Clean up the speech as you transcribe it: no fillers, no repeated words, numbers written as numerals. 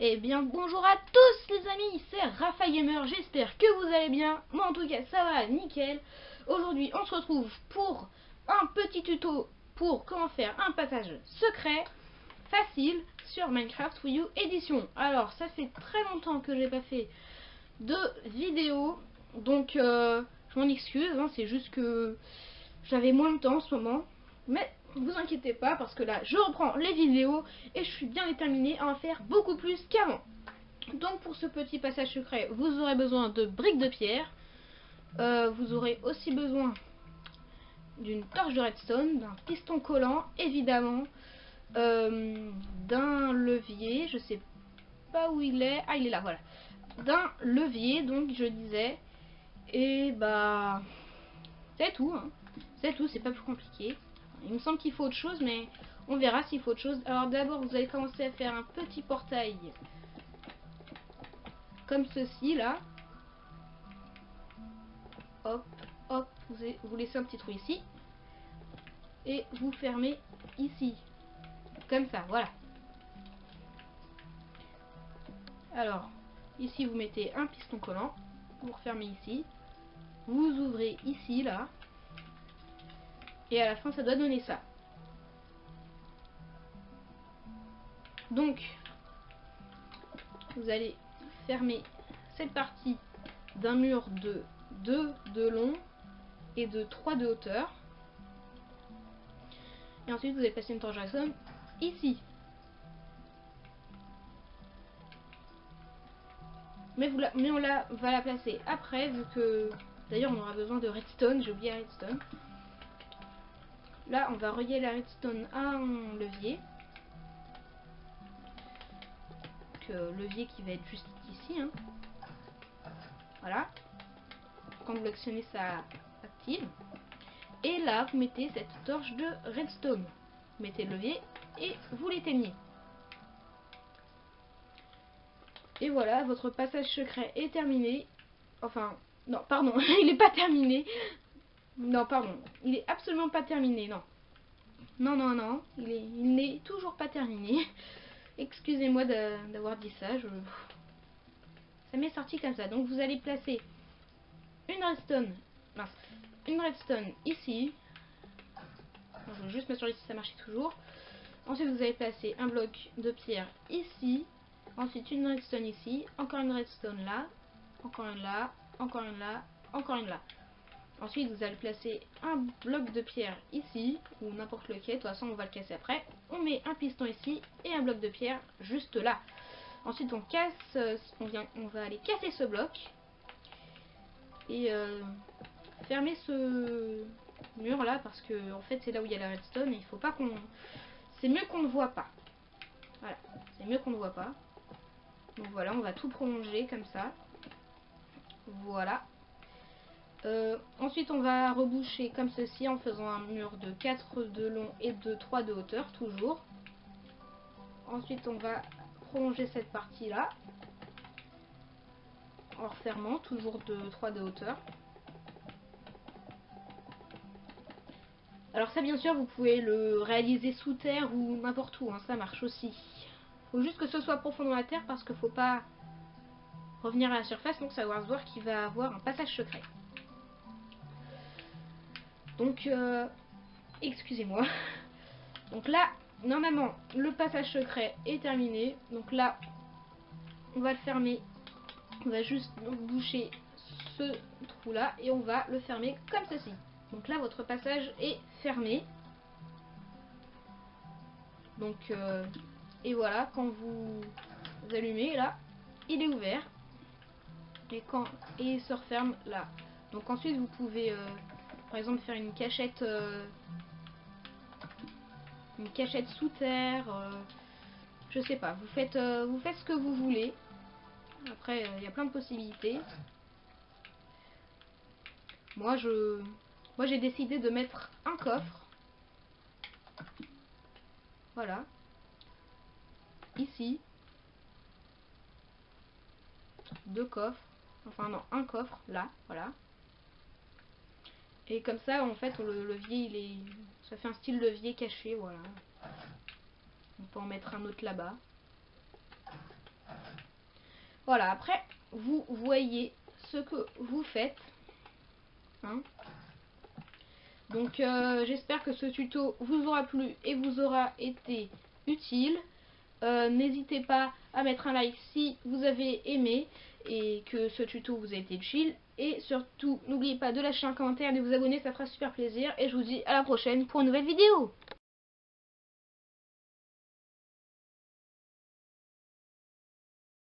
Eh bien bonjour à tous les amis, c'est Rafa Gamer, j'espère que vous allez bien. Moi en tout cas ça va nickel. Aujourd'hui on se retrouve pour un petit tuto pour comment faire un passage secret facile sur Minecraft Wii U édition. Alors ça fait très longtemps que j'ai pas fait de vidéo, donc je m'en excuse, hein, c'est juste que j'avais moins de temps en ce moment. Mais vous inquiétez pas parce que là je reprends les vidéos et je suis bien déterminée à en faire beaucoup plus qu'avant. Donc pour ce petit passage secret vous aurez besoin de briques de pierre, vous aurez aussi besoin d'une torche de redstone, d'un piston collant évidemment, d'un levier, je sais pas où il est, ah il est là, voilà, d'un levier donc je disais, et bah c'est tout, hein. C'est tout, c'est pas plus compliqué. Il me semble qu'il faut autre chose, mais on verra s'il faut autre chose. Alors d'abord, vous allez commencer à faire un petit portail comme ceci, là. Hop, hop, vous laissez un petit trou ici. Et vous fermez ici. Comme ça, voilà. Alors, ici, vous mettez un piston collant. Vous refermez ici. Vous ouvrez ici, là. Et à la fin, ça doit donner ça. Donc, vous allez fermer cette partie d'un mur de 2 de long et de 3 de hauteur. Et ensuite, vous allez passer une torche Jackson ici. Mais on va la placer après, vu que... D'ailleurs, on aura besoin de redstone. J'ai oublié la redstone. Là, on va relier la redstone à un levier. Donc, levier qui va être juste ici. Hein. Voilà. Quand vous l'actionnez, ça active. Et là, vous mettez cette torche de redstone. Vous mettez le levier et vous l'éteignez. Et voilà, votre passage secret est terminé. Enfin, non, pardon, il n'est pas terminé. Non, pardon, il est absolument pas terminé, non. Non, non, non, il n'est toujours pas terminé. Excusez-moi d'avoir dit ça, ça m'est sorti comme ça. Donc vous allez placer une redstone, mince, une redstone ici. Je vais juste m'assurer si ça marchait toujours. Ensuite vous allez placer un bloc de pierre ici. Ensuite une redstone ici, encore une redstone là, encore une là, encore une là, encore une là. Ensuite vous allez placer un bloc de pierre ici, ou n'importe lequel, de toute façon on va le casser après. On met un piston ici et un bloc de pierre juste là. Ensuite on casse, on va aller casser ce bloc et fermer ce mur là parce que en fait c'est là où il y a la redstone et il faut pas qu'on... C'est mieux qu'on ne voit pas. Voilà, c'est mieux qu'on ne voit pas. Donc voilà, on va tout prolonger comme ça. Voilà. Ensuite on va reboucher comme ceci en faisant un mur de 4 de long et de 3 de hauteur toujours. Ensuite on va prolonger cette partie là en refermant toujours de 3 de hauteur. Alors ça bien sûr vous pouvez le réaliser sous terre ou n'importe où, hein, ça marche aussi. Faut juste que ce soit profond dans la terre parce qu'il faut pas revenir à la surface, donc ça va se voir qu'il va avoir un passage secret. Donc excusez-moi. Donc là normalement le passage secret est terminé. Donc là on va le fermer. On va juste boucher ce trou là et on va le fermer comme ceci. Donc là votre passage est fermé. Donc et voilà, quand vous allumez là, il est ouvert. Et il se referme là. Donc ensuite vous pouvez par exemple faire une cachette sous terre, je sais pas, vous faites ce que vous voulez. Après il y a plein de possibilités. Moi j'ai décidé de mettre un coffre. Voilà. Ici. 2 coffres. Enfin non, un coffre là, voilà. Et comme ça en fait le levier ça fait un style levier caché, voilà. On peut en mettre un autre là-bas. Voilà, après, vous voyez ce que vous faites. Hein. Donc, j'espère que ce tuto vous aura plu et vous aura été utile. N'hésitez pas à mettre un like si vous avez aimé et que ce tuto vous a été utile. Et surtout, n'oubliez pas de lâcher un commentaire et de vous abonner, ça fera super plaisir. Et je vous dis à la prochaine pour une nouvelle vidéo.